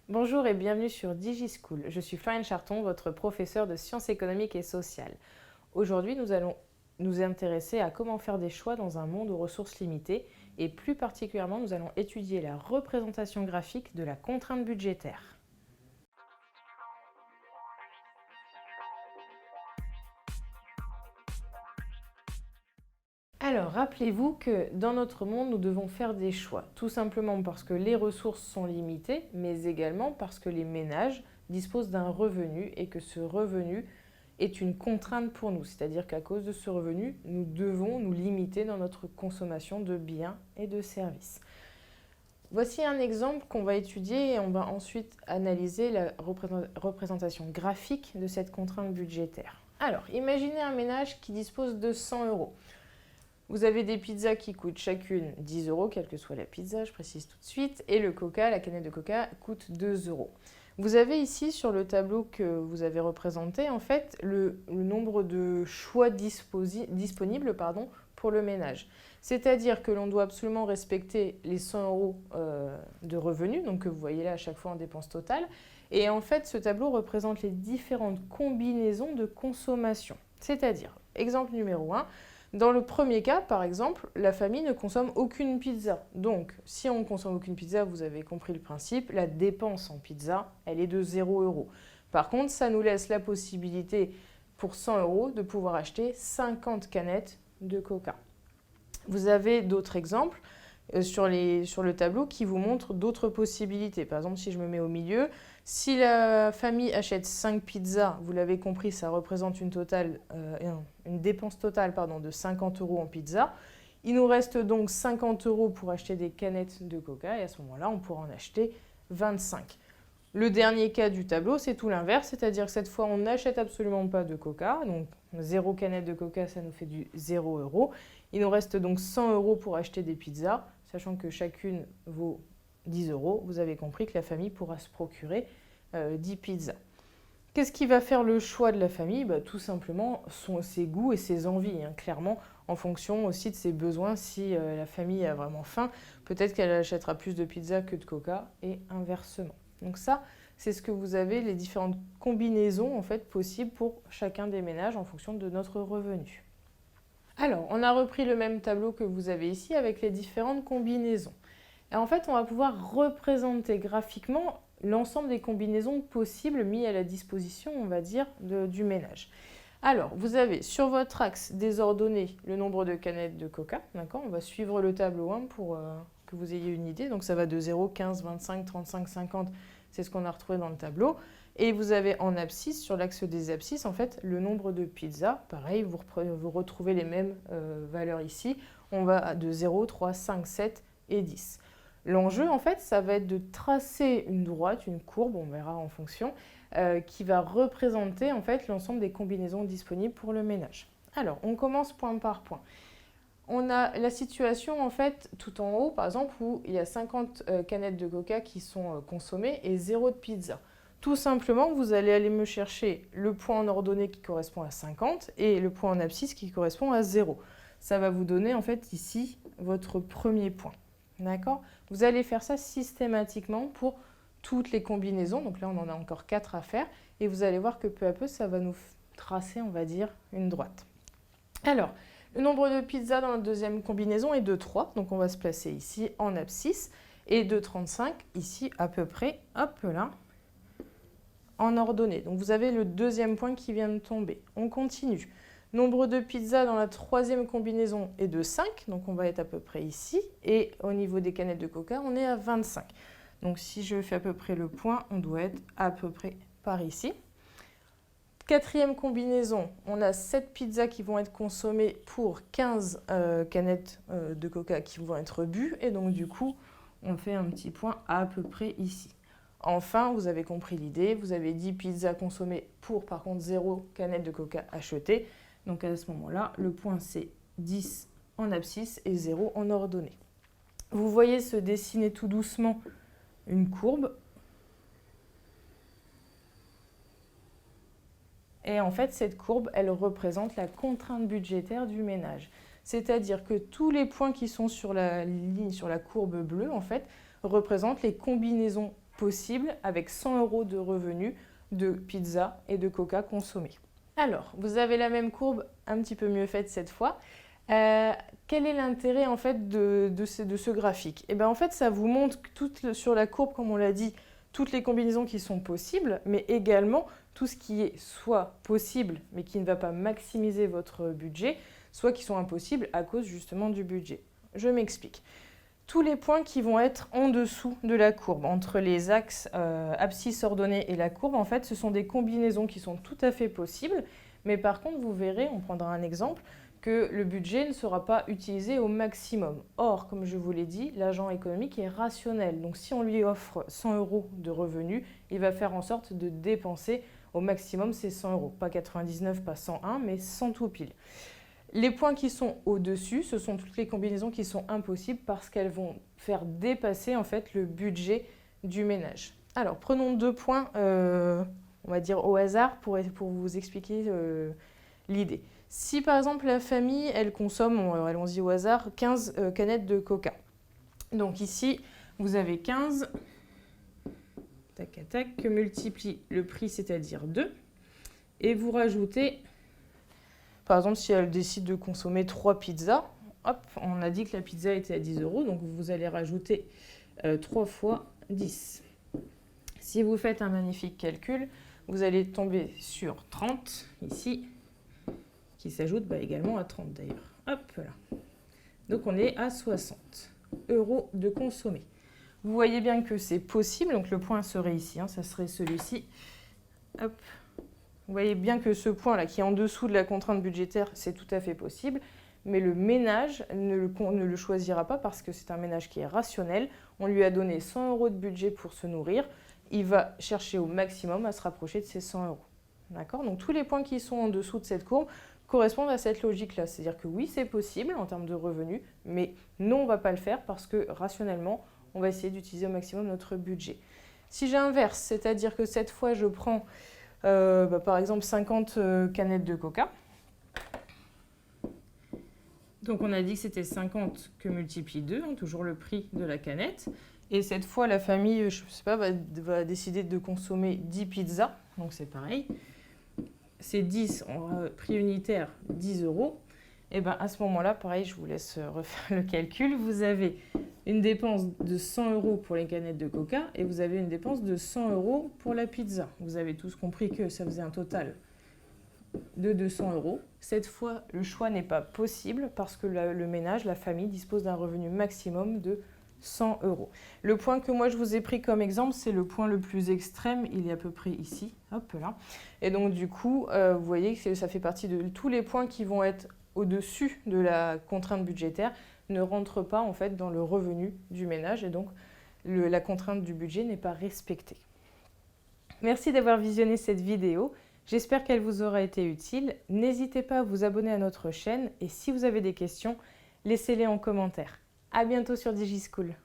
Bonjour et bienvenue sur DigiSchool. Je suis Floriane Charton, votre professeure de sciences économiques et sociales. Aujourd'hui, nous allons nous intéresser à comment faire des choix dans un monde aux ressources limitées et plus particulièrement, nous allons étudier la représentation graphique de la contrainte budgétaire. Alors, rappelez-vous que dans notre monde, nous devons faire des choix, tout simplement parce que les ressources sont limitées, mais également parce que les ménages disposent d'un revenu et que ce revenu est une contrainte pour nous. C'est-à-dire qu'à cause de ce revenu, nous devons nous limiter dans notre consommation de biens et de services. Voici un exemple qu'on va étudier et on va ensuite analyser la représentation graphique de cette contrainte budgétaire. Alors, imaginez un ménage qui dispose de 100 euros. Vous avez des pizzas qui coûtent chacune 10 euros, quelle que soit la pizza, je précise tout de suite, et le coca, la canette de coca, coûte 2 euros. Vous avez ici sur le tableau que vous avez représenté, en fait, le nombre de choix disponibles pour le ménage. C'est-à-dire que l'on doit absolument respecter les 100 euros de revenus, donc que vous voyez là à chaque fois en dépense totale. Et en fait, ce tableau représente les différentes combinaisons de consommation. C'est-à-dire, exemple numéro 1, dans le premier cas, par exemple, la famille ne consomme aucune pizza. Donc, si on ne consomme aucune pizza, vous avez compris le principe, la dépense en pizza, elle est de 0 euros. Par contre, ça nous laisse la possibilité, pour 100 euros, de pouvoir acheter 50 canettes de coca. Vous avez d'autres exemples sur le tableau qui vous montrent d'autres possibilités. Par exemple, si je me mets au milieu, si la famille achète 5 pizzas, vous l'avez compris, ça représente une dépense totale de 50 euros en pizza. Il nous reste donc 50 euros pour acheter des canettes de coca et à ce moment-là, on pourra en acheter 25. Le dernier cas du tableau, c'est tout l'inverse, c'est-à-dire que cette fois, on n'achète absolument pas de coca. Donc, 0 canette de coca, ça nous fait du 0 euros. Il nous reste donc 100 euros pour acheter des pizzas, sachant que chacune vaut 10 euros. Vous avez compris que la famille pourra se procurer 10 pizzas. Qu'est-ce qui va faire le choix de la famille ? Tout simplement ses goûts et ses envies, clairement, en fonction aussi de ses besoins. Si la famille a vraiment faim, peut-être qu'elle achètera plus de pizza que de coca et inversement. Donc ça, c'est ce que vous avez, les différentes combinaisons en fait, possibles pour chacun des ménages en fonction de notre revenu. Alors, on a repris le même tableau que vous avez ici avec les différentes combinaisons. Et en fait, on va pouvoir représenter graphiquement l'ensemble des combinaisons possibles mises à la disposition, on va dire, du ménage. Alors, vous avez sur votre axe désordonné le nombre de canettes de coca, d'accord ? On va suivre le tableau pour que vous ayez une idée. Donc, ça va de 0, 15, 25, 35, 50, c'est ce qu'on a retrouvé dans le tableau. Et vous avez en abscisse, sur l'axe des abscisses, en fait, le nombre de pizzas. Pareil, vous retrouvez les mêmes valeurs ici. On va de 0, 3, 5, 7 et 10. L'enjeu, en fait, ça va être de tracer une droite, une courbe, on verra en fonction, qui va représenter, en fait, l'ensemble des combinaisons disponibles pour le ménage. Alors, on commence point par point. On a la situation, en fait, tout en haut, par exemple, où il y a 50 canettes de coca qui sont consommées et 0 de pizza. Tout simplement, vous allez aller me chercher le point en ordonnée qui correspond à 50 et le point en abscisse qui correspond à 0. Ça va vous donner, en fait, ici, votre premier point. D'accord ? Vous allez faire ça systématiquement pour toutes les combinaisons. Donc là, on en a encore 4 à faire. Et vous allez voir que peu à peu, ça va nous tracer, on va dire, une droite. Alors, le nombre de pizzas dans la deuxième combinaison est de 3. Donc on va se placer ici en abscisse. Et de 35 ici à peu près, hop là, en ordonnée. Donc vous avez le deuxième point qui vient de tomber. On continue. Nombre de pizzas dans la troisième combinaison est de 5, donc on va être à peu près ici. Et au niveau des canettes de coca, on est à 25. Donc si je fais à peu près le point, on doit être à peu près par ici. Quatrième combinaison, on a 7 pizzas qui vont être consommées pour 15 canettes de coca qui vont être bues. Et donc du coup, on fait un petit point à peu près ici. Enfin, vous avez compris l'idée, vous avez 10 pizzas consommées pour par contre 0 canette de coca achetée. Donc à ce moment-là, le point c'est 10 en abscisse et 0 en ordonnée. Vous voyez se dessiner tout doucement une courbe. Et en fait, cette courbe, elle représente la contrainte budgétaire du ménage. C'est-à-dire que tous les points qui sont sur la ligne, sur la courbe bleue, en fait, représentent les combinaisons possible avec 100 € de revenus de pizza et de coca consommés. Alors, vous avez la même courbe, un petit peu mieux faite cette fois. Quel est l'intérêt en fait de ce graphique? Et bien en fait, ça vous montre sur la courbe, comme on l'a dit, toutes les combinaisons qui sont possibles, mais également tout ce qui est soit possible, mais qui ne va pas maximiser votre budget, soit qui sont impossibles à cause justement du budget. Je m'explique. Tous les points qui vont être en dessous de la courbe, entre les axes abscisse ordonnée et la courbe, en fait, ce sont des combinaisons qui sont tout à fait possibles, mais par contre, vous verrez, on prendra un exemple, que le budget ne sera pas utilisé au maximum. Or, comme je vous l'ai dit, l'agent économique est rationnel. Donc, si on lui offre 100 € de revenus, il va faire en sorte de dépenser au maximum ces 100 €. Pas 99, pas 101, mais 100 tout pile. Les points qui sont au-dessus, ce sont toutes les combinaisons qui sont impossibles parce qu'elles vont faire dépasser en fait le budget du ménage. Alors, prenons 2 points, on va dire au hasard, pour vous expliquer l'idée. Si par exemple la famille, elle consomme, allons-y au hasard, 15 canettes de coca. Donc ici, vous avez 15, tac, tac, que multiplie le prix, c'est-à-dire 2, et vous rajoutez, par exemple, si elle décide de consommer 3 pizzas, hop, on a dit que la pizza était à 10 €, donc vous allez rajouter 3 fois 10. Si vous faites un magnifique calcul, vous allez tomber sur 30, ici, qui s'ajoute également à 30 d'ailleurs. Hop là. Donc on est à 60 € de consommé. Vous voyez bien que c'est possible, donc le point serait ici, ça serait celui-ci. Hop. Vous voyez bien que ce point-là, qui est en dessous de la contrainte budgétaire, c'est tout à fait possible, mais le ménage ne le choisira pas parce que c'est un ménage qui est rationnel. On lui a donné 100 € de budget pour se nourrir. Il va chercher au maximum à se rapprocher de ces 100 €. D'accord? Donc tous les points qui sont en dessous de cette courbe correspondent à cette logique-là. C'est-à-dire que oui, c'est possible en termes de revenus, mais non, on ne va pas le faire parce que rationnellement, on va essayer d'utiliser au maximum notre budget. Si j'inverse, c'est-à-dire que cette fois, je prends par exemple 50 canettes de coca. Donc on a dit que c'était 50 que multiplie 2, toujours le prix de la canette. Et cette fois, la famille, je ne sais pas, va décider de consommer 10 pizzas. Donc c'est pareil. C'est 10 en prix unitaire, 10 €. Et bien à ce moment-là, pareil, je vous laisse refaire le calcul. Vous avez une dépense de 100 € pour les canettes de coca et vous avez une dépense de 100 € pour la pizza. Vous avez tous compris que ça faisait un total de 200 €. Cette fois, le choix n'est pas possible parce que le ménage, la famille, dispose d'un revenu maximum de 100 €. Le point que moi je vous ai pris comme exemple, c'est le point le plus extrême, il est à peu près ici, hop là. Et donc du coup, vous voyez que ça fait partie de tous les points qui vont être au-dessus de la contrainte budgétaire, ne rentrent pas en fait dans le revenu du ménage et donc la contrainte du budget n'est pas respectée. Merci d'avoir visionné cette vidéo. J'espère qu'elle vous aura été utile. N'hésitez pas à vous abonner à notre chaîne et si vous avez des questions, laissez-les en commentaire. À bientôt sur DigiSchool.